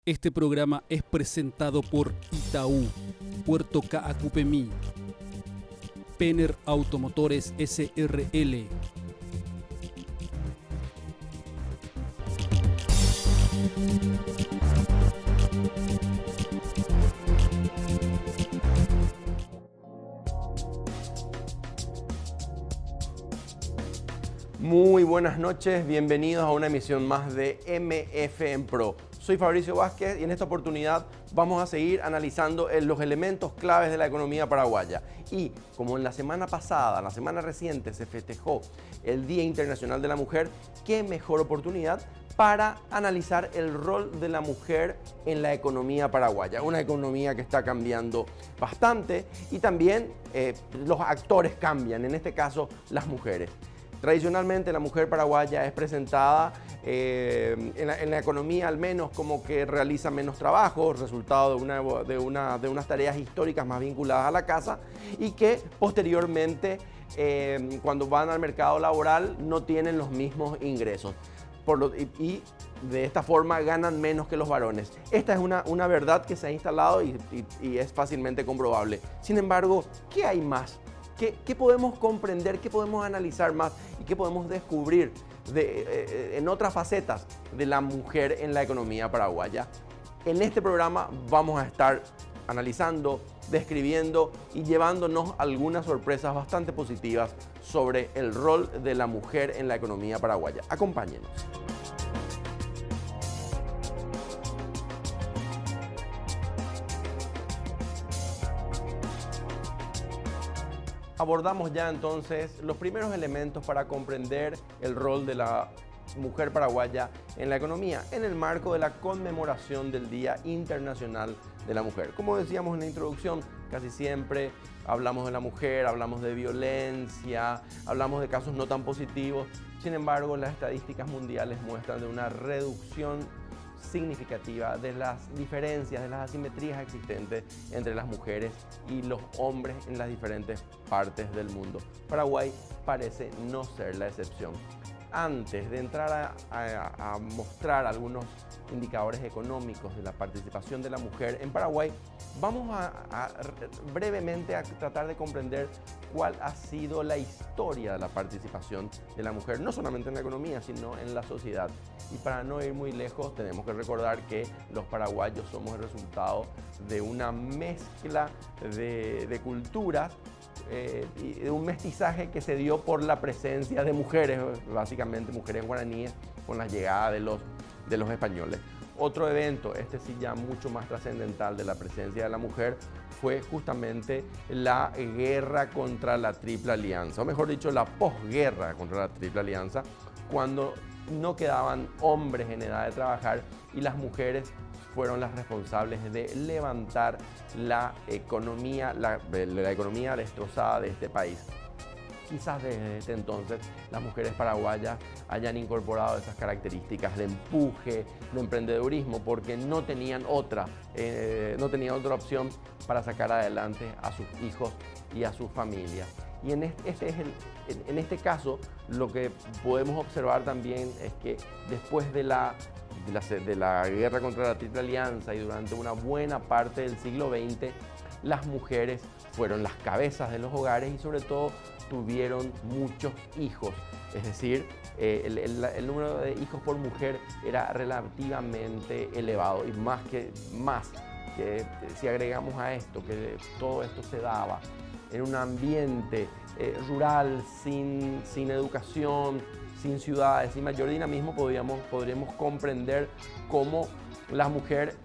Este programa es presentado por Itaú, Puerto Caacupemí, Penner Automotores SRL. Muy buenas noches, bienvenidos a una emisión más de MF en Pro. Soy Fabricio Vázquez y en esta oportunidad vamos a seguir analizando los elementos claves de la economía paraguaya. Y como en la semana pasada, la semana reciente, se festejó el Día Internacional de la Mujer, qué mejor oportunidad para analizar el rol de la mujer en la economía paraguaya. Una economía que está cambiando bastante y también los actores cambian, en este caso las mujeres. Tradicionalmente la mujer paraguaya es presentada en la economía al menos como que realiza menos trabajo, resultado de unas tareas históricas más vinculadas a la casa y que posteriormente cuando van al mercado laboral no tienen los mismos ingresos y de esta forma ganan menos que los varones. Esta es una verdad que se ha instalado y es fácilmente comprobable. Sin embargo, ¿qué hay más? ¿Qué podemos comprender, qué podemos analizar más y qué podemos descubrir en otras facetas de la mujer en la economía paraguaya? En este programa vamos a estar analizando, describiendo y llevándonos algunas sorpresas bastante positivas sobre el rol de la mujer en la economía paraguaya. Acompáñenos. Abordamos ya entonces los primeros elementos para comprender el rol de la mujer paraguaya en la economía en el marco de la conmemoración del Día Internacional de la Mujer. Como decíamos en la introducción, casi siempre hablamos de la mujer, hablamos de violencia, hablamos de casos no tan positivos. Sin embargo, las estadísticas mundiales muestran de una reducción significativa de las diferencias, de las asimetrías existentes entre las mujeres y los hombres en las diferentes partes del mundo. Paraguay parece no ser la excepción. Antes de entrar a mostrar algunos indicadores económicos de la participación de la mujer en Paraguay, vamos brevemente a tratar de comprender cuál ha sido la historia de la participación de la mujer, no solamente en la economía, sino en la sociedad. Y para no ir muy lejos, tenemos que recordar que los paraguayos somos el resultado de una mezcla de culturas y de un mestizaje que se dio por la presencia de mujeres, básicamente mujeres guaraníes, con la llegada de los españoles. Otro evento, este sí ya mucho más trascendental de la presencia de la mujer, fue justamente la guerra contra la Triple Alianza, o mejor dicho, la posguerra contra la Triple Alianza, cuando no quedaban hombres en edad de trabajar y las mujeres fueron las responsables de levantar la economía destrozada de este país. Quizás desde entonces las mujeres paraguayas hayan incorporado esas características de empuje, de emprendedurismo, porque no tenían otra opción para sacar adelante a sus hijos y a sus familias. Y en este caso, lo que podemos observar también es que después de la guerra contra la Triple Alianza y durante una buena parte del siglo XX, las mujeres fueron las cabezas de los hogares y sobre todo tuvieron muchos hijos. Es decir, el número de hijos por mujer era relativamente elevado y más que si agregamos a esto que todo esto se daba en un ambiente rural, sin educación, sin ciudades, sin mayor dinamismo, podríamos comprender cómo la mujer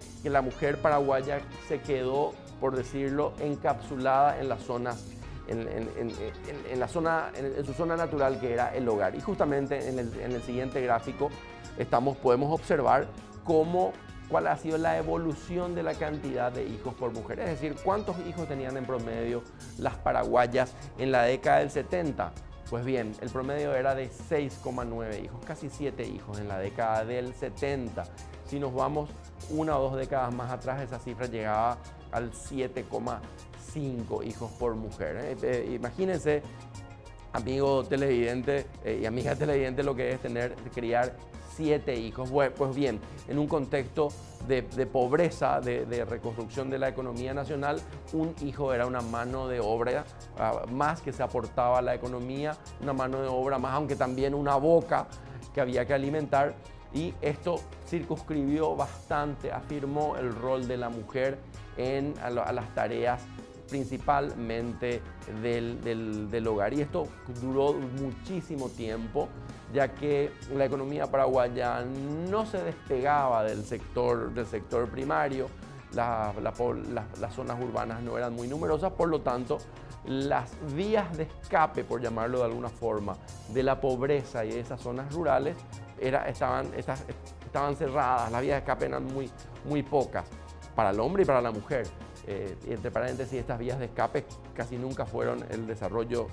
paraguaya se quedó, por decirlo, encapsulada en las zonas, en su zona natural, que era el hogar. Y justamente en el siguiente gráfico podemos observar cuál ha sido la evolución de la cantidad de hijos por mujer. Es decir, cuántos hijos tenían en promedio las paraguayas en la década del 70. Pues bien, el promedio era de 6,9 hijos, casi 7 hijos en la década del 70. Si nos vamos una o dos décadas más atrás, esa cifra llegaba al 7,5 hijos por mujer. Imagínense, amigo televidente y amiga televidente, lo que es criar 7 hijos. Bueno, pues bien, en un contexto de pobreza, de reconstrucción de la economía nacional, un hijo era una mano de obra más que se aportaba a la economía, una mano de obra más, aunque también una boca que había que alimentar. Y esto circunscribió bastante, afirmó el rol de la mujer a las tareas principalmente del hogar. Y esto duró muchísimo tiempo, ya que la economía paraguaya no se despegaba del sector primario, las zonas urbanas no eran muy numerosas, por lo tanto, las vías de escape, por llamarlo de alguna forma, de la pobreza y de esas zonas rurales estaban cerradas, las vías de escape eran muy pocas para el hombre y para la mujer. Entre paréntesis, estas vías de escape casi nunca fueron el desarrollo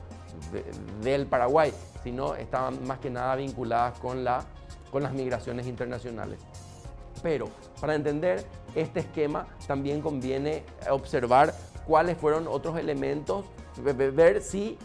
del Paraguay, sino estaban más que nada vinculadas con las migraciones internacionales. Pero para entender este esquema también conviene observar cuáles fueron otros elementos, ver si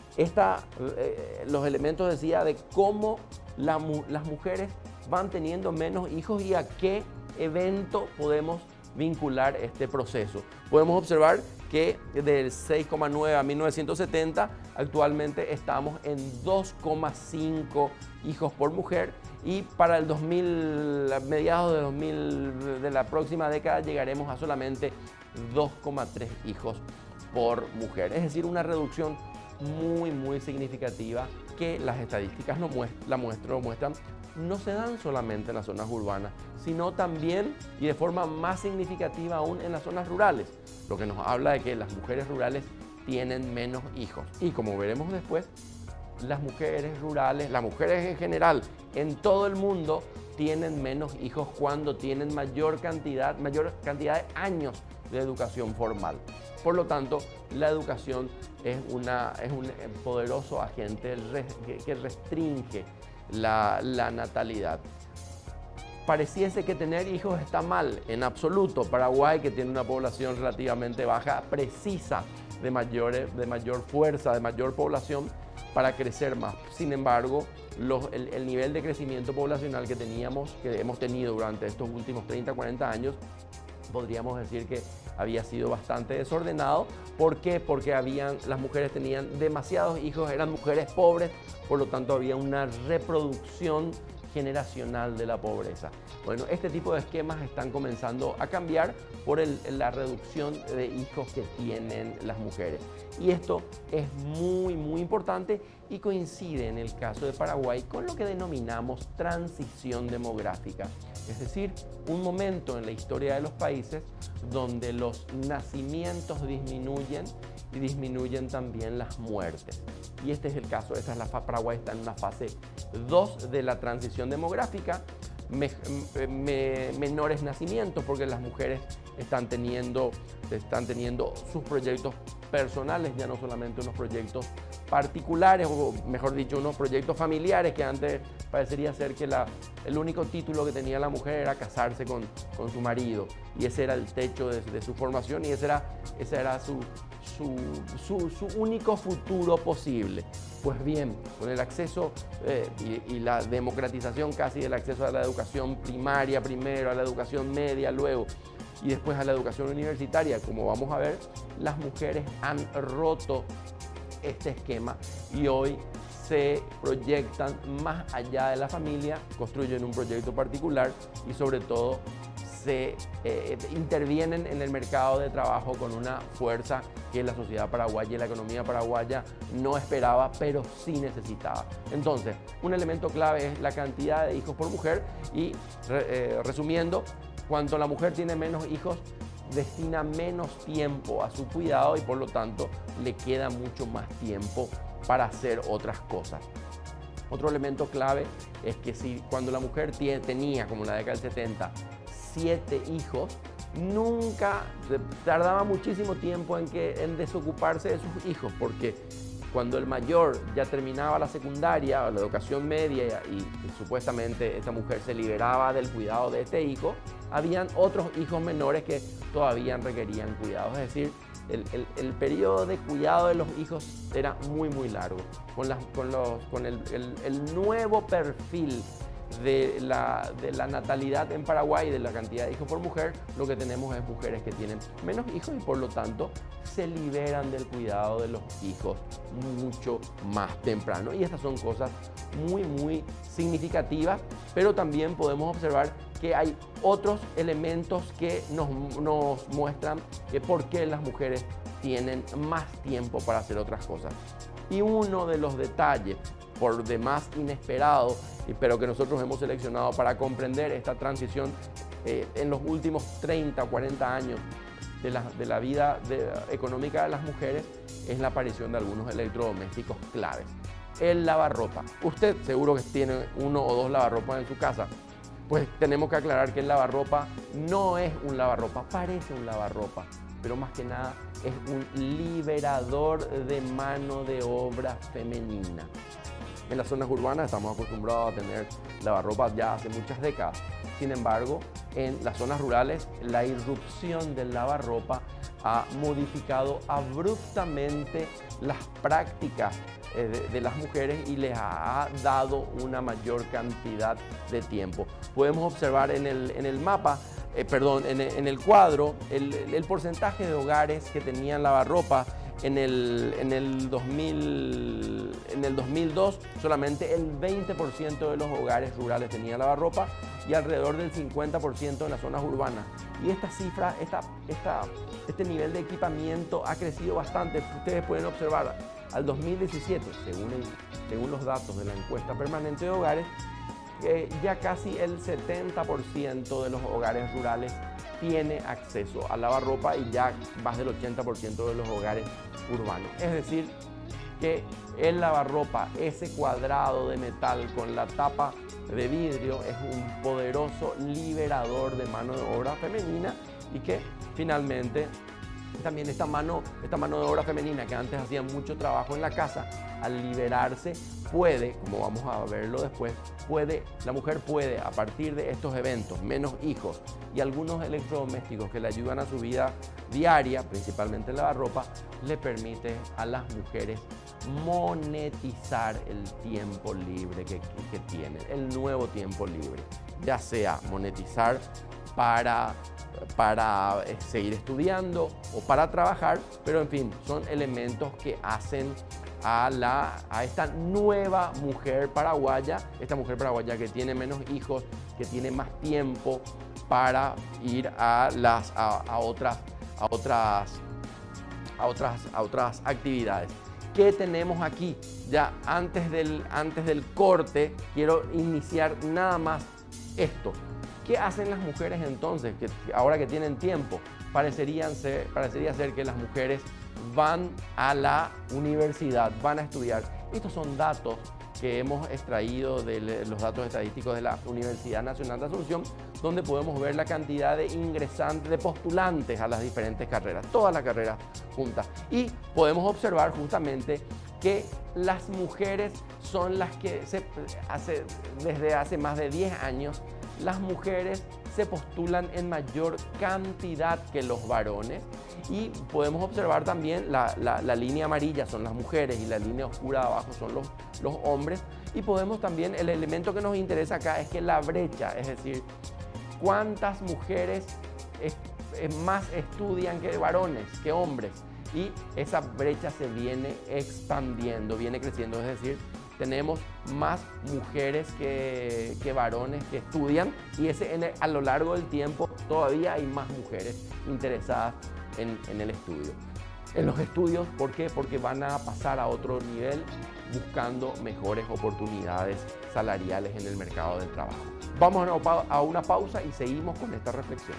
los elementos decía de cómo las mujeres van teniendo menos hijos y a qué evento podemos vincular este proceso. Podemos observar que del 6,9 a 1970 actualmente estamos en 2,5 hijos por mujer y para el 2000, a mediados de 2000 de la próxima década llegaremos a solamente 2,3 hijos por mujer. Es decir, una reducción muy significativa que las estadísticas lo muestran. No se dan solamente en las zonas urbanas, sino también y de forma más significativa aún en las zonas rurales, lo que nos habla de que las mujeres rurales tienen menos hijos. Y como veremos después, las mujeres rurales, las mujeres en general, en todo el mundo, tienen menos hijos cuando tienen mayor cantidad de años de educación formal. Por lo tanto, la educación es un poderoso agente que restringe la natalidad. Pareciese que tener hijos está mal, en absoluto. Paraguay, que tiene una población relativamente baja, precisa de mayor fuerza, de mayor población para crecer más. Sin embargo, el nivel de crecimiento poblacional que hemos tenido durante estos últimos 30, 40 años, podríamos decir que había sido bastante desordenado. ¿Por qué? Porque las mujeres tenían demasiados hijos, eran mujeres pobres, por lo tanto había una reproducción generacional de la pobreza. Bueno, este tipo de esquemas están comenzando a cambiar por la reducción de hijos que tienen las mujeres. Y esto es muy importante y coincide en el caso de Paraguay con lo que denominamos transición demográfica. Es decir, un momento en la historia de los países donde los nacimientos disminuyen y disminuyen también las muertes. Y este es el caso, Paraguay está en una fase 2 de la transición demográfica, menores nacimientos porque las mujeres están teniendo sus proyectos personales, ya no solamente unos proyectos particulares, o mejor dicho, unos proyectos familiares, que antes parecería ser que el único título que tenía la mujer era casarse con su marido, y ese era el techo de su formación, y ese era su único futuro posible. Pues bien, con el acceso y la democratización casi del acceso a la educación primaria primero, a la educación media luego, y después a la educación universitaria, como vamos a ver, las mujeres han roto este esquema y hoy se proyectan más allá de la familia, construyen un proyecto particular y sobre todo se intervienen en el mercado de trabajo con una fuerza que la sociedad paraguaya y la economía paraguaya no esperaba, pero sí necesitaba. Entonces, un elemento clave es la cantidad de hijos por mujer y resumiendo, cuando la mujer tiene menos hijos, destina menos tiempo a su cuidado y por lo tanto le queda mucho más tiempo para hacer otras cosas. Otro elemento clave es que cuando la mujer tenía, como en la década del 70, 7 hijos, nunca tardaba muchísimo tiempo en desocuparse de sus hijos, porque cuando el mayor ya terminaba la secundaria o la educación media y supuestamente esta mujer se liberaba del cuidado de este hijo, habían otros hijos menores que todavía requerían cuidado. Es decir, el periodo de cuidado de los hijos era muy largo. Con el nuevo perfil de la natalidad en Paraguay, de la cantidad de hijos por mujer, lo que tenemos es mujeres que tienen menos hijos y por lo tanto se liberan del cuidado de los hijos mucho más temprano. Y estas son cosas muy significativas, pero también podemos observar que hay otros elementos que nos muestran que por qué las mujeres tienen más tiempo para hacer otras cosas. Y uno de los detalles por demás inesperado, pero que nosotros hemos seleccionado para comprender esta transición en los últimos 30 o 40 años de la vida económica de las mujeres, es la aparición de algunos electrodomésticos claves. El lavarropa. Usted seguro que tiene uno o dos lavarropas en su casa. Pues tenemos que aclarar que el lavarropa no es un lavarropa, parece un lavarropa, pero más que nada es un liberador de mano de obra femenina. En las zonas urbanas estamos acostumbrados a tener lavarropas ya hace muchas décadas. Sin embargo, en las zonas rurales, la irrupción del lavarropa ha modificado abruptamente las prácticas de las mujeres y les ha dado una mayor cantidad de tiempo. Podemos observar en el mapa, en el cuadro, el porcentaje de hogares que tenían lavarropa. En el 2002 solamente el 20% de los hogares rurales tenía lavarropa y alrededor del 50% en las zonas urbanas. Y esta cifra, este nivel de equipamiento ha crecido bastante. Ustedes pueden observar al 2017, según los datos de la encuesta permanente de hogares, ya casi el 70% de los hogares rurales tiene acceso a lavarropa y ya más del 80% de los hogares urbanos. Es decir, que el lavarropa, ese cuadrado de metal con la tapa de vidrio, es un poderoso liberador de mano de obra femenina y que finalmente también esta mano de obra femenina que antes hacía mucho trabajo en la casa, al liberarse puede, como vamos a verlo después, la mujer puede, a partir de estos eventos, menos hijos y algunos electrodomésticos que le ayudan a su vida diaria, principalmente el lavarropa, le permite a las mujeres monetizar el tiempo libre que tienen, el nuevo tiempo libre, ya sea monetizar para seguir estudiando o para trabajar, pero en fin, son elementos que hacen a esta nueva mujer paraguaya, esta mujer paraguaya que tiene menos hijos, que tiene más tiempo para ir a otras actividades. ¿Qué tenemos aquí? Ya antes del corte quiero iniciar nada más esto. ¿Qué hacen las mujeres entonces, ahora que tienen tiempo? Parecería ser que las mujeres van a la universidad, van a estudiar. Estos son datos que hemos extraído de los datos estadísticos de la Universidad Nacional de Asunción, donde podemos ver la cantidad de ingresantes, de postulantes a las diferentes carreras, todas las carreras juntas. Y podemos observar justamente que las mujeres son las que desde hace más de 10 años, las mujeres se postulan en mayor cantidad que los varones y podemos observar también la línea amarilla son las mujeres y la línea oscura de abajo son los hombres y podemos también, el elemento que nos interesa acá es que la brecha, es decir, cuántas mujeres más estudian que varones, que hombres y esa brecha se viene expandiendo, viene creciendo, es decir, tenemos más mujeres que varones que estudian y a lo largo del tiempo todavía hay más mujeres interesadas en el estudio. En los estudios, ¿por qué? Porque van a pasar a otro nivel buscando mejores oportunidades salariales en el mercado del trabajo. Vamos a una pausa y seguimos con esta reflexión.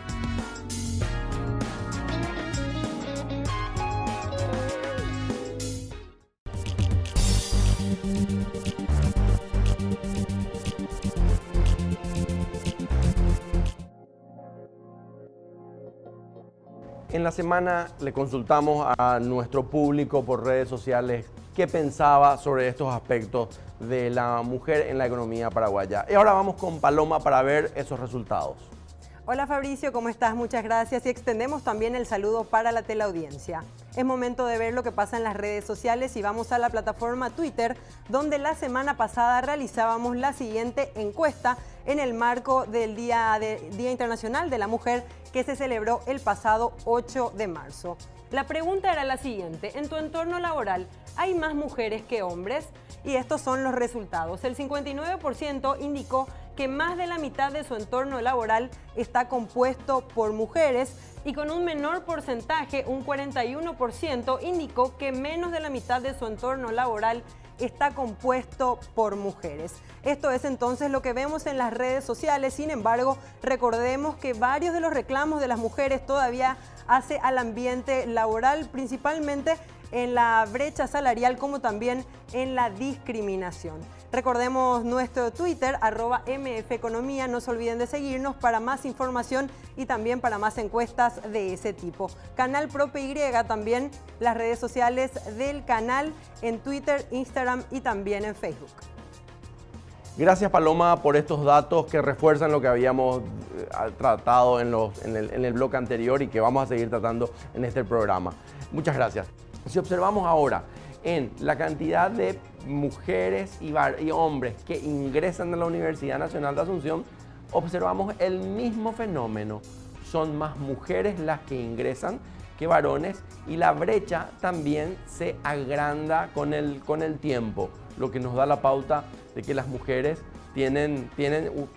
En la semana le consultamos a nuestro público por redes sociales qué pensaba sobre estos aspectos de la mujer en la economía paraguaya. Y ahora vamos con Paloma para ver esos resultados. Hola Fabricio, ¿cómo estás? Muchas gracias y extendemos también el saludo para la teleaudiencia. Es momento de ver lo que pasa en las redes sociales y vamos a la plataforma Twitter, donde la semana pasada realizábamos la siguiente encuesta en el marco del Día Internacional de la Mujer que se celebró el pasado 8 de marzo. La pregunta era la siguiente: ¿en tu entorno laboral hay más mujeres que hombres? Y estos son los resultados. El 59% indicó que más de la mitad de su entorno laboral está compuesto por mujeres y con un menor porcentaje, un 41%, indicó que menos de la mitad de su entorno laboral está compuesto por mujeres. Esto es entonces lo que vemos en las redes sociales. Sin embargo, recordemos que varios de los reclamos de las mujeres todavía hace al ambiente laboral, principalmente en la brecha salarial como también en la discriminación. Recordemos nuestro Twitter, @mfeconomía. No se olviden de seguirnos para más información y también para más encuestas de ese tipo. Canal ProPY, también las redes sociales del canal en Twitter, Instagram y también en Facebook. Gracias, Paloma, por estos datos que refuerzan lo que habíamos tratado en el bloque anterior y que vamos a seguir tratando en este programa. Muchas gracias. Si observamos ahora en la cantidad de mujeres y hombres que ingresan a la Universidad Nacional de Asunción, observamos el mismo fenómeno. Son más mujeres las que ingresan que varones y la brecha también se agranda con el tiempo, lo que nos da la pauta de que las mujeres tienen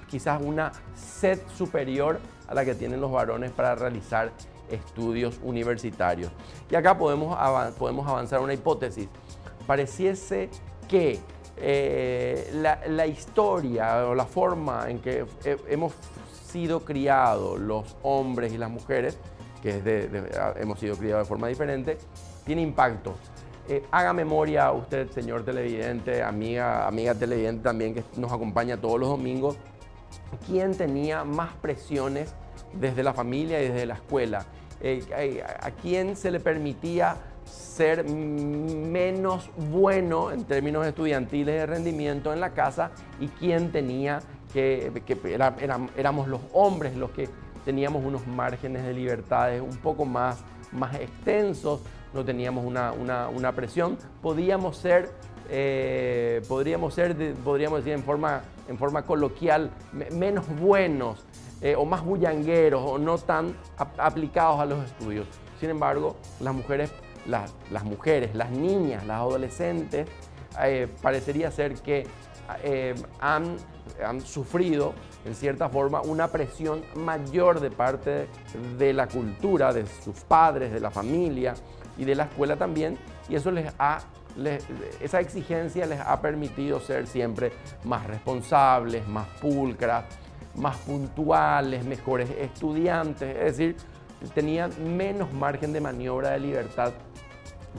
quizás una sed superior a la que tienen los varones para realizar estudios universitarios. Y acá podemos avanzar una hipótesis. Pareciese que la historia o la forma en que hemos sido criados los hombres y las mujeres, que hemos sido criados de forma diferente, tiene impacto. Haga memoria usted, señor televidente, amiga televidente también que nos acompaña todos los domingos, ¿quién tenía más presiones desde la familia y desde la escuela? ¿A quién se le permitía ser menos bueno en términos estudiantiles de rendimiento en la casa y quién tenía éramos los hombres los que teníamos unos márgenes de libertades un poco más extensos, no teníamos una presión, podríamos decir en forma coloquial, menos buenos o más bullangueros o no tan aplicados a los estudios. Sin embargo, las mujeres, las niñas, las adolescentes, parecería ser que han sufrido en cierta forma una presión mayor de parte de la cultura, de sus padres, de la familia y de la escuela también, y eso esa exigencia les ha permitido ser siempre más responsables, más pulcras, más puntuales, mejores estudiantes, es decir, tenían menos margen de maniobra de libertad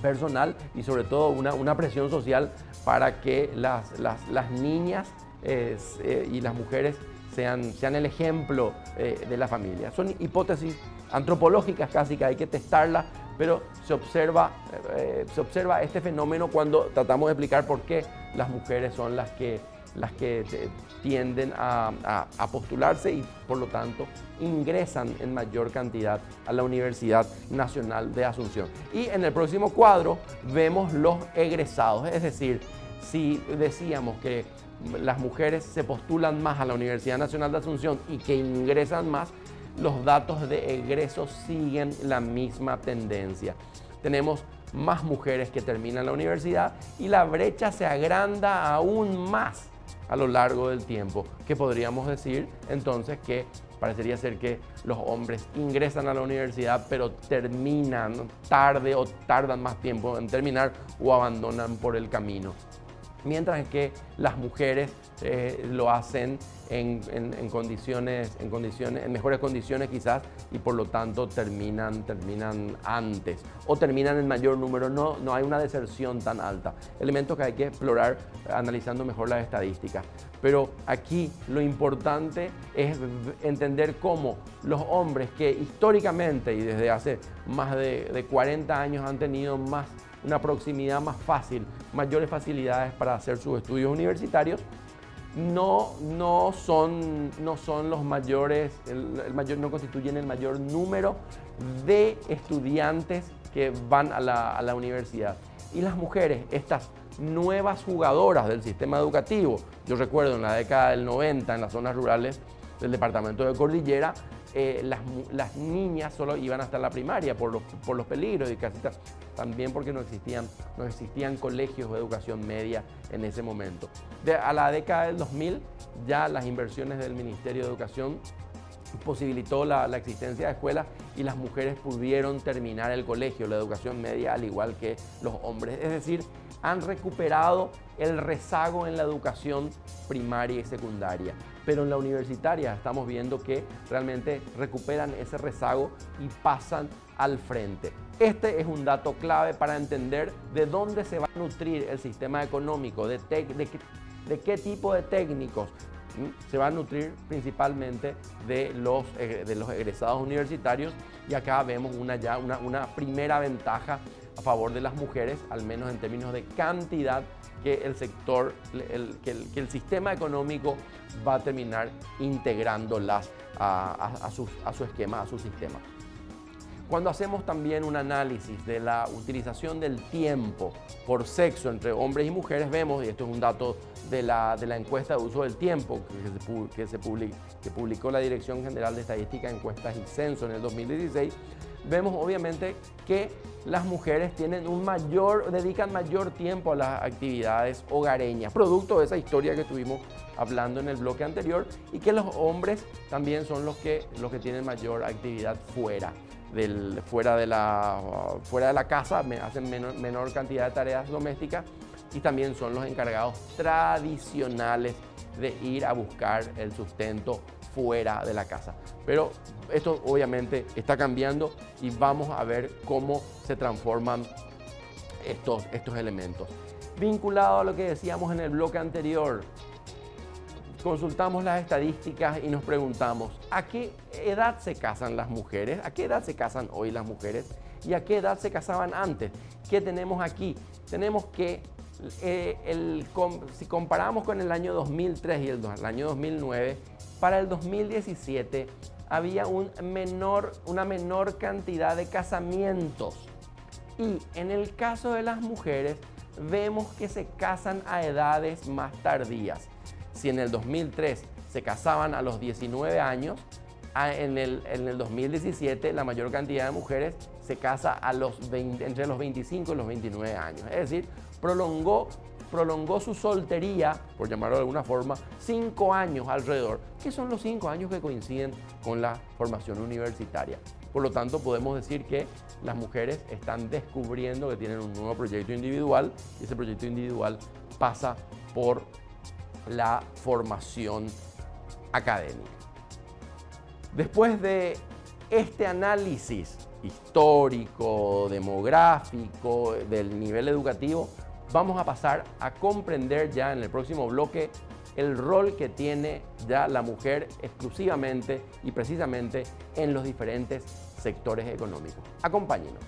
personal y sobre todo una presión social para que las niñas y las mujeres sean el ejemplo de la familia. Son hipótesis antropológicas casi que hay que testarlas, pero se observa este fenómeno cuando tratamos de explicar por qué las mujeres son las que tienden a postularse y por lo tanto ingresan en mayor cantidad a la Universidad Nacional de Asunción. Y en el próximo cuadro vemos los egresados, es decir, si decíamos que las mujeres se postulan más a la Universidad Nacional de Asunción y que ingresan más, los datos de egresos siguen la misma tendencia. Tenemos más mujeres que terminan la universidad y la brecha se agranda aún más a lo largo del tiempo, que podríamos decir entonces que parecería ser que los hombres ingresan a la universidad pero terminan tarde o tardan más tiempo en terminar o abandonan por el camino. Mientras que las mujeres lo hacen en mejores condiciones quizás y por lo tanto terminan antes o terminan en mayor número, no hay una deserción tan alta. Elementos que hay que explorar analizando mejor las estadísticas. Pero aquí lo importante es entender cómo los hombres que históricamente y desde hace más de 40 años han tenido una proximidad más fácil, mayores facilidades para hacer sus estudios universitarios, no son los mayores, no constituyen el mayor número de estudiantes que van a la universidad. Y las mujeres, estas nuevas jugadoras del sistema educativo, yo recuerdo en la década del 90 en las zonas rurales del departamento de Cordillera, las niñas solo iban hasta la primaria por los peligros y casi también porque no existían colegios de educación media en ese momento. A la década del 2000 ya las inversiones del Ministerio de Educación posibilitó la existencia de escuelas y las mujeres pudieron terminar el colegio, la educación media, al igual que los hombres. Es decir, han recuperado el rezago en la educación primaria y secundaria. Pero en la universitaria estamos viendo que realmente recuperan ese rezago y pasan al frente. Este es un dato clave para entender de dónde se va a nutrir el sistema económico, de qué tipo de técnicos. Se va a nutrir principalmente de los egresados universitarios, y acá vemos una primera ventaja a favor de las mujeres, al menos en términos de cantidad, que el sector, que el sistema económico va a terminar integrándolas a su esquema, a su sistema. Cuando hacemos también un análisis de la utilización del tiempo por sexo entre hombres y mujeres, vemos, y esto es un dato de la encuesta de uso del tiempo que publicó la Dirección General de Estadística, Encuestas y Censo en el 2016, vemos obviamente que las mujeres dedican mayor tiempo a las actividades hogareñas, producto de esa historia que estuvimos hablando en el bloque anterior, y que los hombres también son los que tienen mayor actividad fuera de la casa, hacen menor cantidad de tareas domésticas, y también son los encargados tradicionales de ir a buscar el sustento fuera de la casa. Pero esto obviamente está cambiando y vamos a ver cómo se transforman estos elementos. Vinculado a lo que decíamos en el bloque anterior, consultamos las estadísticas y nos preguntamos, ¿a qué edad se casan las mujeres? ¿A qué edad se casan hoy las mujeres? ¿Y a qué edad se casaban antes? ¿Qué tenemos aquí? Tenemos que, si comparamos con el año 2003 y el año 2009, para el 2017 había una menor cantidad de casamientos. Y en el caso de las mujeres, vemos que se casan a edades más tardías. Si en el 2003 se casaban a los 19 años, en el 2017 la mayor cantidad de mujeres se casa entre los 25 y los 29 años. Es decir, prolongó su soltería, por llamarlo de alguna forma, 5 años alrededor, que son los 5 años que coinciden con la formación universitaria. Por lo tanto, podemos decir que las mujeres están descubriendo que tienen un nuevo proyecto individual, y ese proyecto individual pasa por la formación académica. Después de este análisis histórico, demográfico, del nivel educativo, vamos a pasar a comprender ya en el próximo bloque el rol que tiene ya la mujer exclusivamente y precisamente en los diferentes sectores económicos. Acompáñenos.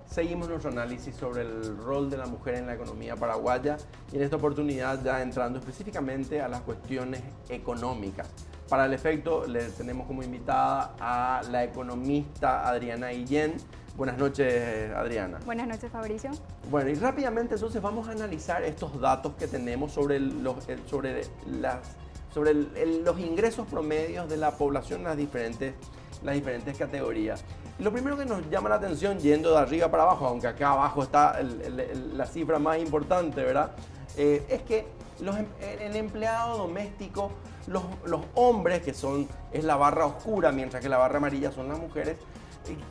Seguimos nuestro análisis sobre el rol de la mujer en la economía paraguaya, y en esta oportunidad ya entrando específicamente a las cuestiones económicas. Para el efecto le tenemos como invitada a la economista Adriana Guillén. Buenas noches, Adriana. Buenas noches, Fabricio. Bueno, y rápidamente entonces vamos a analizar estos datos que tenemos sobre los ingresos promedios de la población en las diferentes categorías. Lo primero que nos llama la atención, yendo de arriba para abajo, aunque acá abajo está la cifra más importante, ¿verdad? Es que el empleado doméstico, los hombres, que es la barra oscura, mientras que la barra amarilla son las mujeres,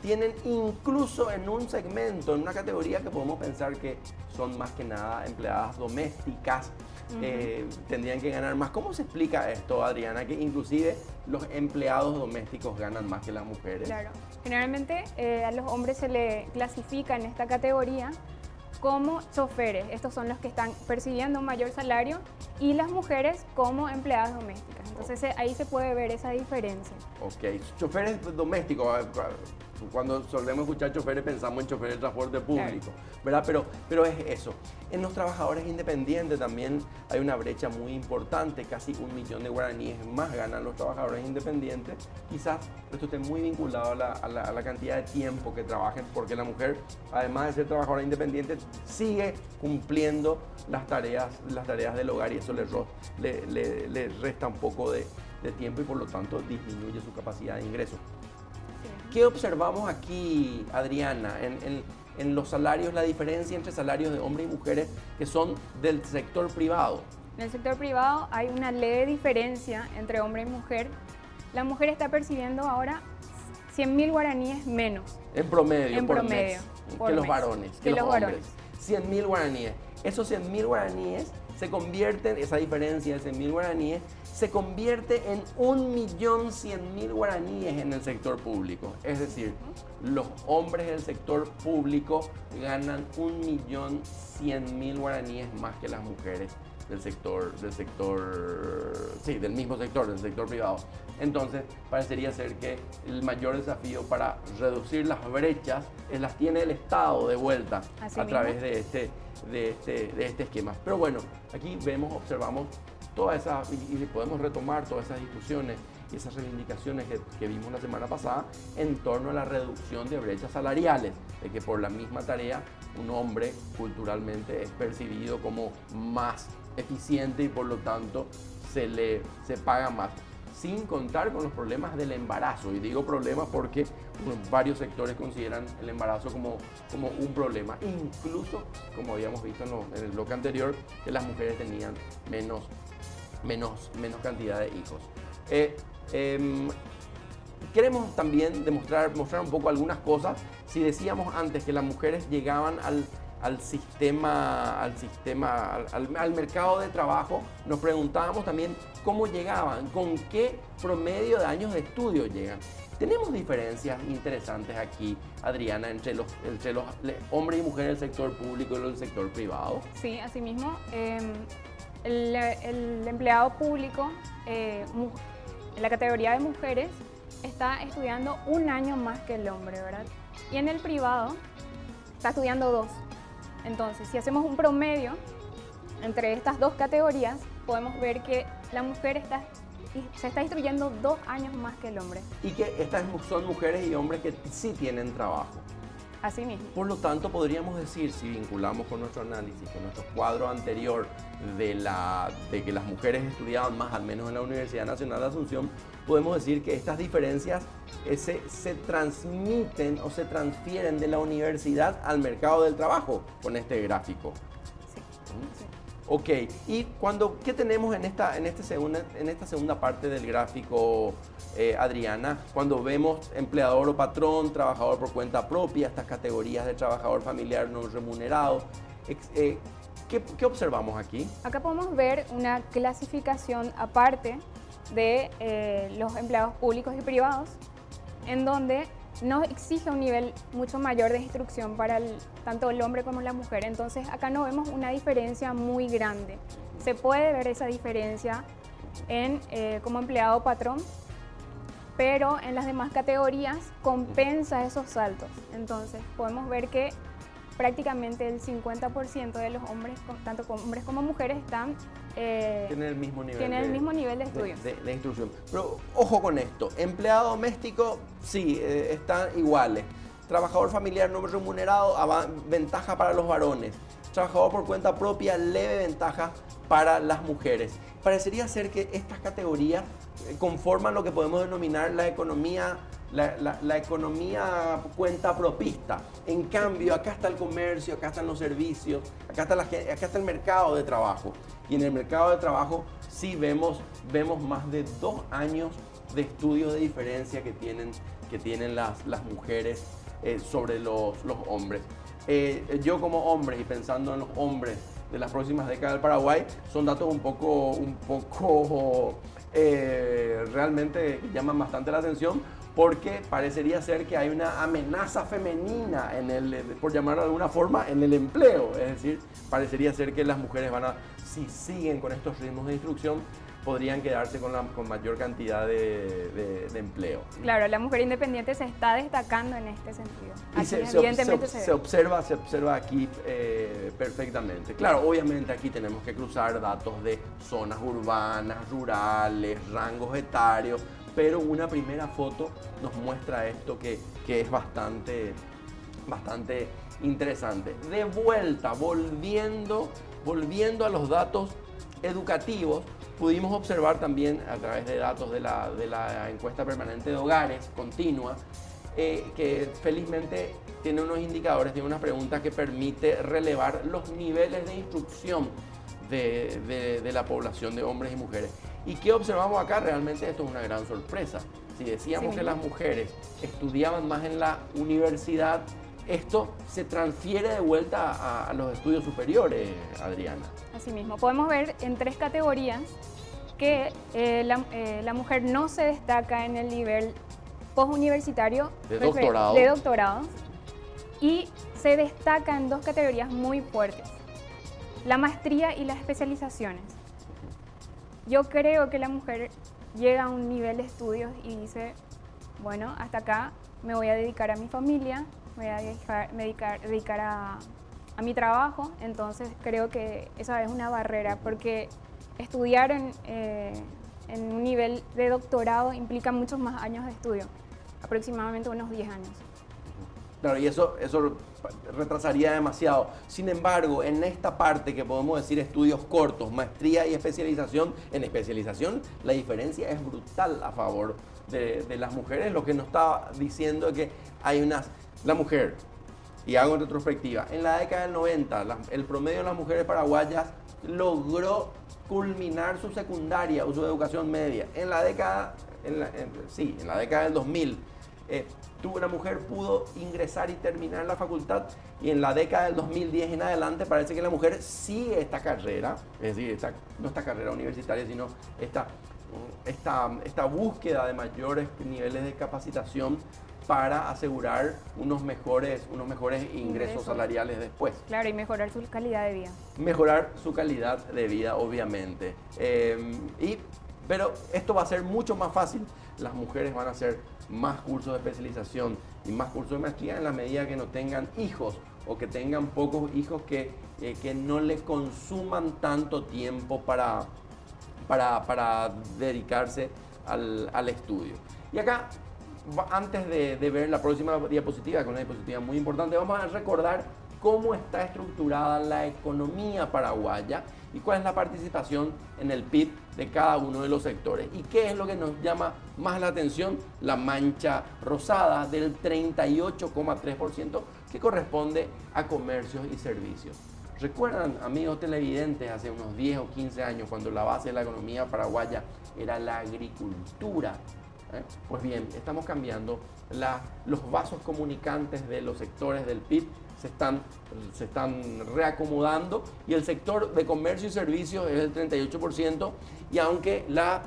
tienen incluso en un segmento, en una categoría que podemos pensar que son más que nada empleadas domésticas, tendrían que ganar más. ¿Cómo se explica esto, Adriana, que inclusive los empleados domésticos ganan más que las mujeres? Claro, generalmente a los hombres se le clasifica en esta categoría como choferes. Estos son los que están percibiendo un mayor salario, y las mujeres como empleadas domésticas. Entonces ahí se puede ver esa diferencia. Ok, choferes domésticos. Cuando solemos escuchar choferes pensamos en choferes de transporte público, ¿verdad? Pero es eso. En los trabajadores independientes también hay una brecha muy importante. Casi 1 millón de guaraníes más ganan los trabajadores independientes. Quizás esto esté muy vinculado a la cantidad de tiempo que trabajen, porque la mujer, además de ser trabajadora independiente, sigue cumpliendo las tareas del hogar, y eso le resta un poco de tiempo y por lo tanto disminuye su capacidad de ingreso. ¿Qué observamos aquí, Adriana, en los salarios, la diferencia entre salarios de hombres y mujeres que son del sector privado? En el sector privado hay una leve diferencia entre hombre y mujer. La mujer está percibiendo ahora 100.000 guaraníes menos. En promedio, por mes, por que los mes, varones, que los hombres. 100.000 guaraníes. Esos 100.000 guaraníes se convierten, esa diferencia de 100.000 guaraníes, se convierte en 1.100.000 guaraníes en el sector público. Es decir, los hombres del sector público ganan 1.100.000 guaraníes más que las mujeres del mismo sector, del sector privado. Entonces, parecería ser que el mayor desafío para reducir las brechas las tiene el Estado de vuelta a través de este esquema. Pero bueno, aquí observamos todas esas, y podemos retomar todas esas discusiones y esas reivindicaciones que vimos la semana pasada en torno a la reducción de brechas salariales, de que por la misma tarea un hombre culturalmente es percibido como más eficiente y por lo tanto se paga más, sin contar con los problemas del embarazo. Y digo problemas porque varios sectores consideran el embarazo como un problema, incluso como habíamos visto en el bloque anterior, que las mujeres tenían menos cantidad de hijos. Queremos también mostrar un poco algunas cosas. Si decíamos antes que las mujeres llegaban al mercado de trabajo, nos preguntábamos también cómo llegaban, con qué promedio de años de estudio llegan. Tenemos diferencias interesantes aquí, Adriana, entre los hombres y mujeres del sector público y los del sector privado. Sí, asimismo, el empleado público, en la categoría de mujeres, está estudiando 1 año más que el hombre, ¿verdad? Y en el privado está estudiando 2. Entonces, si hacemos un promedio entre estas dos categorías, podemos ver que la mujer se está instruyendo 2 años más que el hombre. Y que estas son mujeres y hombres que sí tienen trabajo. Así mismo. Por lo tanto, podríamos decir, si vinculamos con nuestro análisis, con nuestro cuadro anterior de que las mujeres estudiaban más, al menos en la Universidad Nacional de Asunción, podemos decir que estas diferencias se transmiten o se transfieren de la universidad al mercado del trabajo con este gráfico. Sí. Sí. Ok, y ¿qué tenemos en esta segunda parte del gráfico, Adriana? Cuando vemos empleador o patrón, trabajador por cuenta propia, estas categorías de trabajador familiar no remunerado, ¿qué observamos aquí? Acá podemos ver una clasificación aparte de los empleados públicos y privados, en donde nos exige un nivel mucho mayor de instrucción para tanto el hombre como la mujer. Entonces acá no vemos una diferencia muy grande. Se puede ver esa diferencia como empleado o patrón, pero en las demás categorías compensa esos saltos. Entonces podemos ver que prácticamente el 50% de los hombres, tanto hombres como mujeres, tienen el mismo nivel de estudios. De instrucción. Pero ojo con esto, empleado doméstico, sí, están iguales. Trabajador familiar no remunerado, ventaja para los varones. Trabajador por cuenta propia, leve ventaja para las mujeres. Parecería ser que estas categorías conforman lo que podemos denominar la economía cuenta propista. En cambio, acá está el comercio, acá están los servicios, acá está el mercado de trabajo. Y en el mercado de trabajo sí vemos más de 2 años de estudios de diferencia que tienen las mujeres sobre los hombres. Yo como hombre, y pensando en los hombres de las próximas décadas del Paraguay, son datos un poco realmente llaman bastante la atención, porque parecería ser que hay una amenaza femenina por llamarlo de alguna forma, en el empleo. Es decir, parecería ser que las mujeres si siguen con estos ritmos de instrucción, podrían quedarse con mayor cantidad de empleo. Claro, la mujer independiente se está destacando en este sentido. Y se observa aquí perfectamente. Claro, obviamente aquí tenemos que cruzar datos de zonas urbanas, rurales, rangos etarios, pero una primera foto nos muestra esto que es bastante interesante. De vuelta, volviendo a los datos educativos, pudimos observar también a través de datos de la encuesta permanente de hogares continua, que felizmente tiene unos indicadores, tiene unas preguntas que permite relevar los niveles de instrucción de la población de hombres y mujeres. ¿Y qué observamos acá? Realmente esto es una gran sorpresa. Si decíamos que las mujeres estudiaban más en la universidad, esto se transfiere de vuelta a los estudios superiores, Adriana. Asimismo, podemos ver en 3 categorías que la mujer no se destaca en el nivel postuniversitario de doctorado y se destaca en 2 categorías muy fuertes: la maestría y las especializaciones. Yo creo que la mujer llega a un nivel de estudios y dice, bueno, hasta acá me voy a dedicar a mi familia, me voy a dedicar a mi trabajo. Entonces creo que esa es una barrera, porque estudiar en un nivel de doctorado implica muchos más años de estudio, aproximadamente unos 10 años. Claro, y eso retrasaría demasiado. Sin embargo, en esta parte que podemos decir estudios cortos, maestría y especialización, en especialización la diferencia es brutal a favor de las mujeres. Lo que nos está diciendo es que hay la mujer, y hago en retrospectiva, en la década del 90, el promedio de las mujeres paraguayas logró culminar su secundaria o su educación media. En la década del 2000, una mujer pudo ingresar y terminar la facultad, y en la década del 2010 en adelante parece que la mujer sigue esta carrera, es decir, no esta carrera universitaria, sino esta búsqueda de mayores niveles de capacitación para asegurar unos mejores ingresos salariales después. Claro, y mejorar su calidad de vida. Mejorar su calidad de vida, obviamente. Pero esto va a ser mucho más fácil. Las mujeres van a hacer más cursos de especialización y más cursos de maestría en la medida que no tengan hijos, o que tengan pocos hijos que no le consuman tanto tiempo para dedicarse al estudio. Y acá, antes de ver la próxima diapositiva, que es una diapositiva muy importante, vamos a recordar cómo está estructurada la economía paraguaya y cuál es la participación en el PIB de cada uno de los sectores. ¿Y qué es lo que nos llama más la atención? La mancha rosada del 38,3%, que corresponde a comercios y servicios. ¿Recuerdan, amigos televidentes, hace unos 10 o 15 años, cuando la base de la economía paraguaya era la agricultura? Pues bien, estamos cambiando. Los vasos comunicantes de los sectores del PIB se están reacomodando, y el sector de comercio y servicios es el 38%, y aunque la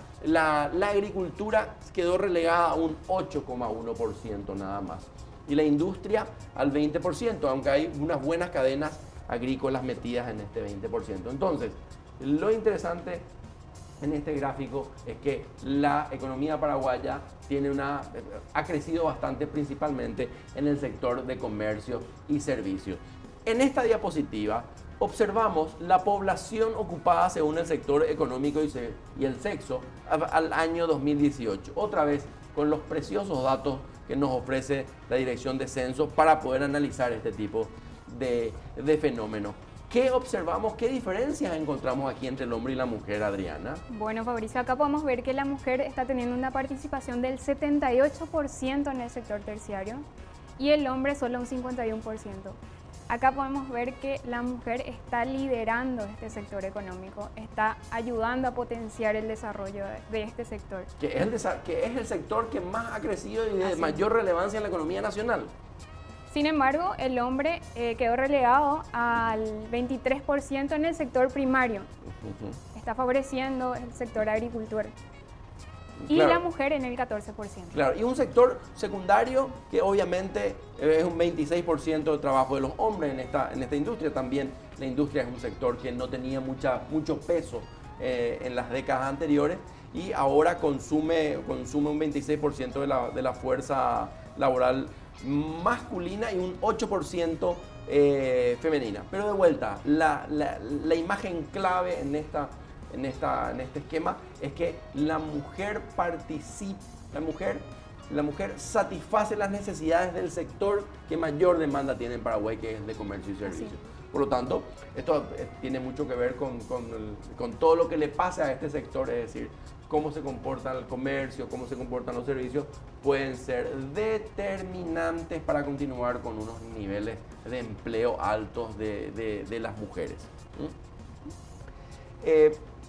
agricultura quedó relegada a un 8,1% nada más, y la industria al 20%, aunque hay unas buenas cadenas agrícolas metidas en este 20%. Entonces, lo interesante en este gráfico es que la economía paraguaya ha crecido bastante, principalmente en el sector de comercio y servicios. En esta diapositiva observamos la población ocupada según el sector económico y el sexo al año 2018. Otra vez con los preciosos datos que nos ofrece la Dirección de Censo para poder analizar este tipo de fenómenos. ¿Qué observamos? ¿Qué diferencias encontramos aquí entre el hombre y la mujer, Adriana? Bueno, Fabricio, acá podemos ver que la mujer está teniendo una participación del 78% en el sector terciario y el hombre solo un 51%. Acá podemos ver que la mujer está liderando este sector económico, está ayudando a potenciar el desarrollo de este sector. Que es el sector que más ha crecido y de mayor relevancia en la economía nacional. Sin embargo, el hombre quedó relegado al 23% en el sector primario. Está favoreciendo el sector agricultor. y Claro. la mujer en el 14%. Claro, y un sector secundario que obviamente es un 26% de trabajo de los hombres en esta industria. También la industria es un sector que no tenía mucho peso en las décadas anteriores y ahora consume un 26% de la fuerza laboral masculina y un 8% femenina. Pero de vuelta, la imagen clave en este esquema es que la mujer participa, la mujer satisface las necesidades del sector que mayor demanda tiene en Paraguay, que es el de comercio y servicios. Por lo tanto, esto tiene mucho que ver con todo lo que le pasa a este sector, es decir, cómo se comporta el comercio, cómo se comportan los servicios, pueden ser determinantes para continuar con unos niveles de empleo altos de las mujeres.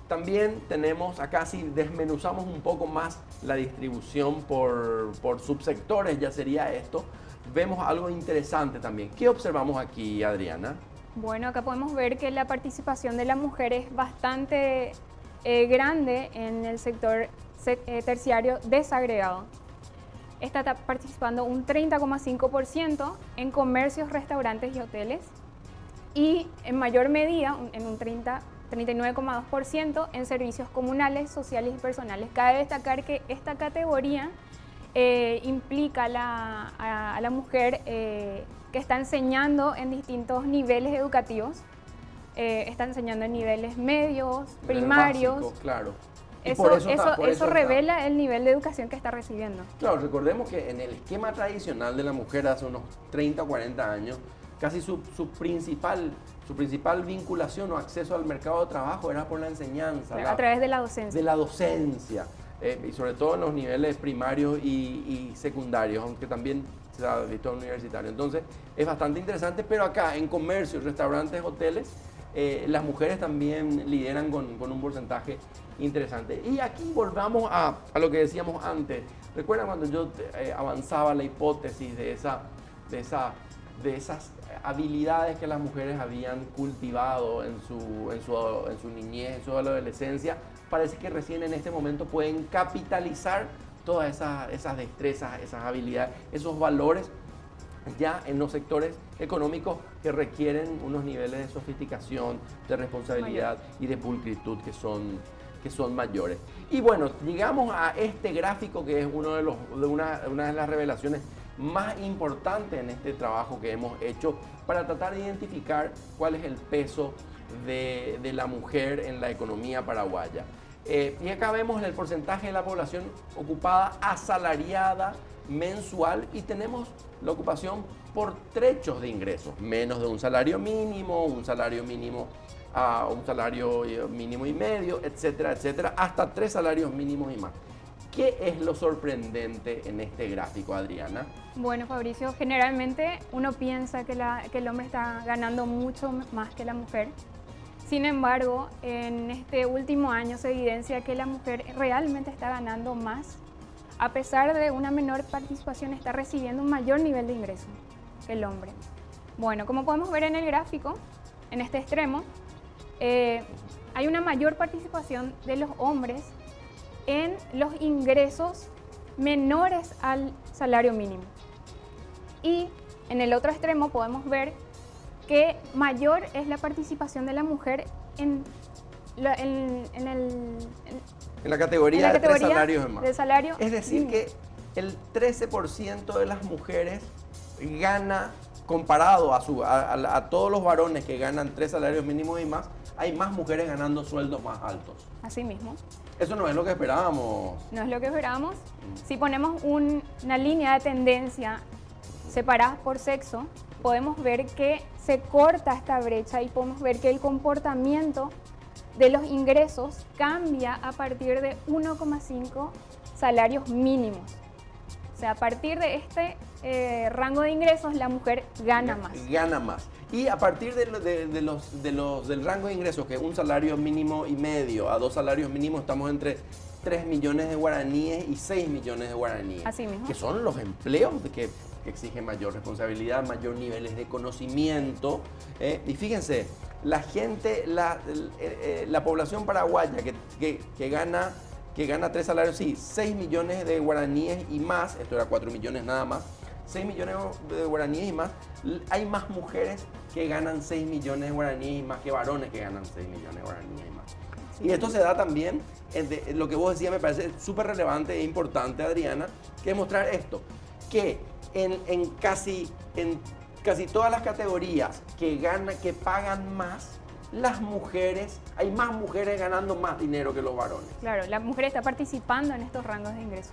También tenemos acá, si desmenuzamos un poco más la distribución por subsectores, ya sería esto, vemos algo interesante también. ¿Qué observamos aquí, Adriana? Bueno, acá podemos ver que la participación de la mujer es bastante grande en el sector terciario desagregado. Está participando un 30,5% en comercios, restaurantes y hoteles y en mayor medida, en un 39,2% en servicios comunales, sociales y personales. Cabe destacar que esta categoría implica a la mujer que está enseñando en distintos niveles educativos. Está enseñando en niveles medios, primarios. Básico, claro. Y Eso revela el nivel de educación que está recibiendo. Claro, recordemos que en el esquema tradicional de la mujer hace unos 30 o 40 años, casi su principal vinculación o acceso al mercado de trabajo era por la enseñanza. A través de la docencia. De la docencia, y sobre todo en los niveles primarios y secundarios, aunque también se ha visto universitario. Entonces, es bastante interesante, pero acá en comercio, restaurantes, hoteles, las mujeres también lideran con un porcentaje interesante. Y aquí volvamos a lo que decíamos antes. ¿Recuerdan cuando yo avanzaba la hipótesis de esas habilidades que las mujeres habían cultivado en su niñez, en su adolescencia? Parece que recién en este momento pueden capitalizar todas esas destrezas, esas habilidades, esos valores ya en los sectores económicos que requieren unos niveles de sofisticación, de responsabilidad y de pulcritud que son mayores. Y bueno, llegamos a este gráfico que es una de las revelaciones más importantes en este trabajo que hemos hecho para tratar de identificar cuál es el peso de la mujer en la economía paraguaya. Y acá vemos el porcentaje de la población ocupada asalariada mensual y tenemos la ocupación por trechos de ingresos, menos de un salario mínimo, un salario mínimo y medio, etcétera, etcétera, hasta 3 salarios mínimos y más. ¿Qué es lo sorprendente en este gráfico, Adriana? Bueno, Fabricio, generalmente uno piensa que el hombre está ganando mucho más que la mujer. Sin embargo, en este último año se evidencia que la mujer realmente está ganando más. A pesar de una menor participación, está recibiendo un mayor nivel de ingreso que el hombre. Bueno, como podemos ver en el gráfico, en este extremo, hay una mayor participación de los hombres en los ingresos menores al salario mínimo. Y en el otro extremo podemos ver que mayor es la participación de la mujer en la categoría de 3 salarios en más. De salario es decir, mínimo. que el 13% de las mujeres gana, comparado a todos los varones que ganan 3 salarios mínimos y más, hay más mujeres ganando sueldos más altos. Así mismo. Eso no es lo que esperábamos. No es lo que esperábamos. Si ponemos una línea de tendencia separadas por sexo, podemos ver que se corta esta brecha y podemos ver que el comportamiento de los ingresos cambia a partir de 1,5 salarios mínimos. O sea, a partir de este rango de ingresos, la mujer gana más. Gana más. Y a partir del rango de ingresos, que es un salario mínimo y medio a 2 salarios mínimos, estamos entre 3 millones de guaraníes y 6 millones de guaraníes. Así mismo. Que son los empleos que exigen mayor responsabilidad, mayor niveles de conocimiento. Y fíjense, la población paraguaya que gana que gana 3 salarios, sí, 6 millones de guaraníes y más, esto era 4 millones nada más, 6 millones de guaraníes y más, hay más mujeres que ganan 6 millones de guaraníes y más que varones que ganan 6 millones de guaraníes y más. Y esto se da también, lo que vos decías me parece súper relevante e importante, Adriana, que es mostrar esto, que en casi todas las categorías que pagan más, las mujeres, hay más mujeres ganando más dinero que los varones. Claro, la mujer está participando en estos rangos de ingreso.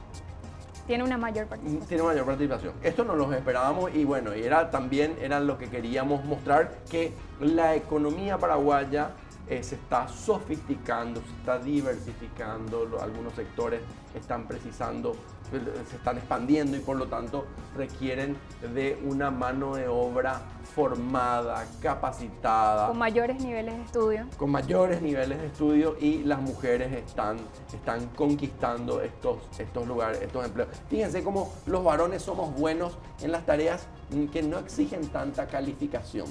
Tiene una mayor participación. Tiene mayor participación. Esto no lo esperábamos y bueno, era lo que queríamos mostrar, que la economía paraguaya se está sofisticando, se está diversificando, algunos sectores están precisando, se están expandiendo y por lo tanto requieren de una mano de obra formada, capacitada. Con mayores niveles de estudio. Con mayores niveles de estudio y las mujeres están conquistando estos lugares, estos empleos. Fíjense cómo los varones somos buenos en las tareas que no exigen tanta calificación.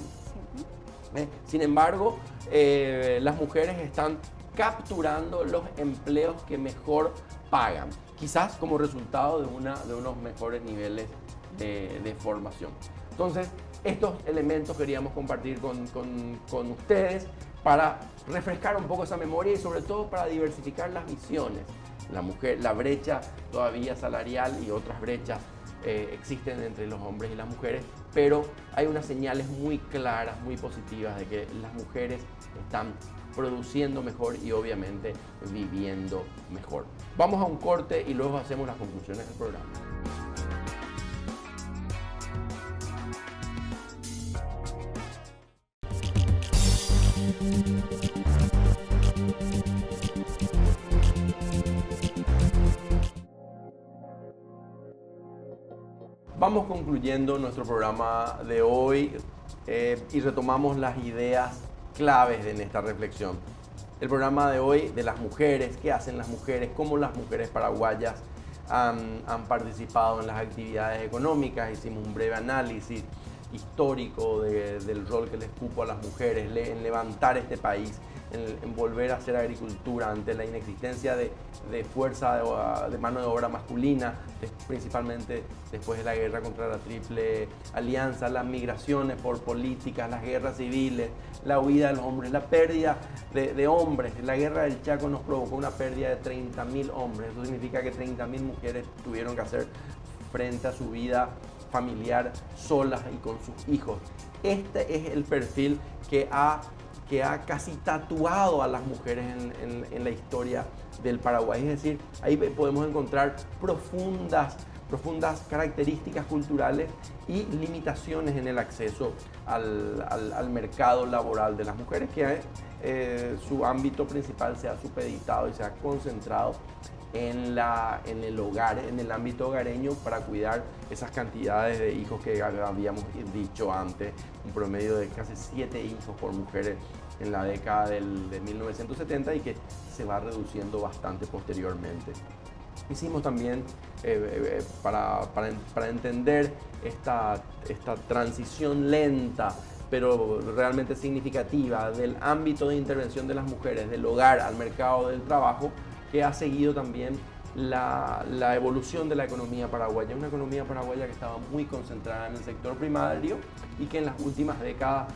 Sin embargo, las mujeres están capturando los empleos que mejor pagan, quizás como resultado de unos mejores niveles de formación. Entonces, estos elementos queríamos compartir con ustedes para refrescar un poco esa memoria y sobre todo para diversificar las visiones. La brecha todavía salarial y otras brechas existen entre los hombres y las mujeres, pero hay unas señales muy claras, muy positivas de que las mujeres están produciendo mejor y obviamente viviendo mejor. Vamos a un corte y luego hacemos las conclusiones del programa. Vamos concluyendo nuestro programa de hoy y retomamos las ideas claves en esta reflexión. El programa de hoy de las mujeres, qué hacen las mujeres, cómo las mujeres paraguayas han participado en las actividades económicas, hicimos un breve análisis histórico del rol que les cupo a las mujeres en levantar este país, en volver a hacer agricultura ante la inexistencia de fuerza de mano de obra masculina, principalmente después de la guerra contra la Triple Alianza, las migraciones por políticas, las guerras civiles, la huida de los hombres, la pérdida de hombres. La guerra del Chaco nos provocó una pérdida de 30.000 hombres. Eso significa que 30.000 mujeres tuvieron que hacer frente a su vida familiar solas y con sus hijos. Este es el perfil que ha casi tatuado a las mujeres en la historia del Paraguay. Es decir, ahí podemos encontrar profundas características culturales y limitaciones en el acceso al mercado laboral de las mujeres, que su ámbito principal se ha supeditado y se ha concentrado en el hogar, en el ámbito hogareño, para cuidar esas cantidades de hijos que habíamos dicho antes, un promedio de casi 7 hijos por mujeres en la década de 1970 y que se va reduciendo bastante posteriormente. Hicimos también, para entender esta transición lenta pero realmente significativa del ámbito de intervención de las mujeres, del hogar al mercado del trabajo, que ha seguido también la evolución de la economía paraguaya, una economía paraguaya que estaba muy concentrada en el sector primario y que en las últimas décadas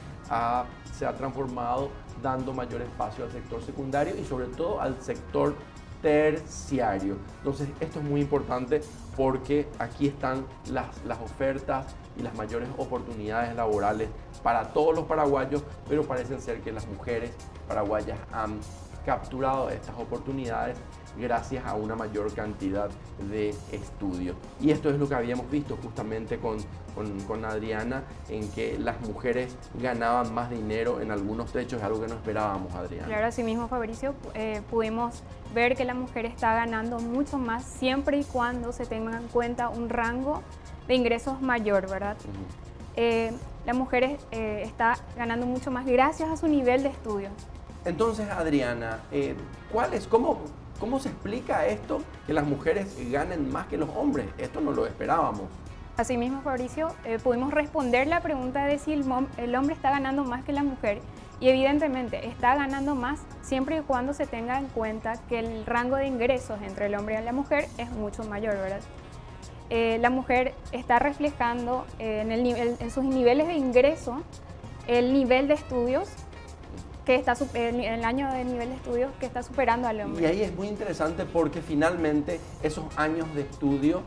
se ha transformado, dando mayor espacio al sector secundario y sobre todo al sector terciario. Entonces esto es muy importante porque aquí están las ofertas y las mayores oportunidades laborales para todos los paraguayos, pero parecen ser que las mujeres paraguayas han capturado estas oportunidades gracias a una mayor cantidad de estudios. Y esto es lo que habíamos visto justamente con Adriana, en que las mujeres ganaban más dinero en algunos techos, algo que no esperábamos, Adriana. Claro, así mismo, Fabricio, pudimos ver que la mujer está ganando mucho más siempre y cuando se tenga en cuenta un rango de ingresos mayor, ¿verdad? La mujer está ganando mucho más gracias a su nivel de estudio. Entonces, Adriana, ¿cómo se explica esto, que las mujeres ganen más que los hombres? Esto no lo esperábamos. Asimismo, Fabricio, pudimos responder la pregunta de si el hombre está ganando más que la mujer Y evidentemente está ganando más siempre y cuando se tenga en cuenta que el rango de ingresos entre el hombre y la mujer es mucho mayor, ¿verdad? La mujer está reflejando en sus niveles de ingreso el nivel de estudios que está el año de nivel de estudios que está superando al hombre. Y ahí es muy interesante porque finalmente esos años de estudio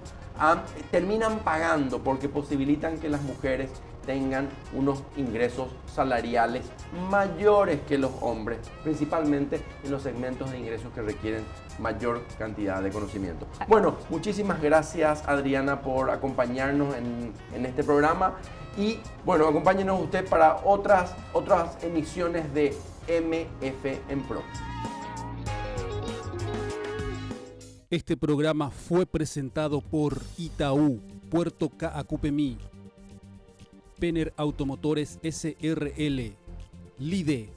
terminan pagando porque posibilitan que las mujeres tengan unos ingresos salariales mayores que los hombres, principalmente en los segmentos de ingresos que requieren mayor cantidad de conocimiento. Bueno, muchísimas gracias, Adriana, por acompañarnos en este programa y bueno, acompáñenos usted para otras emisiones de MF en Pro. Este programa fue presentado por Itaú, Puerto Caacupemí, Penner Automotores SRL, LIDE,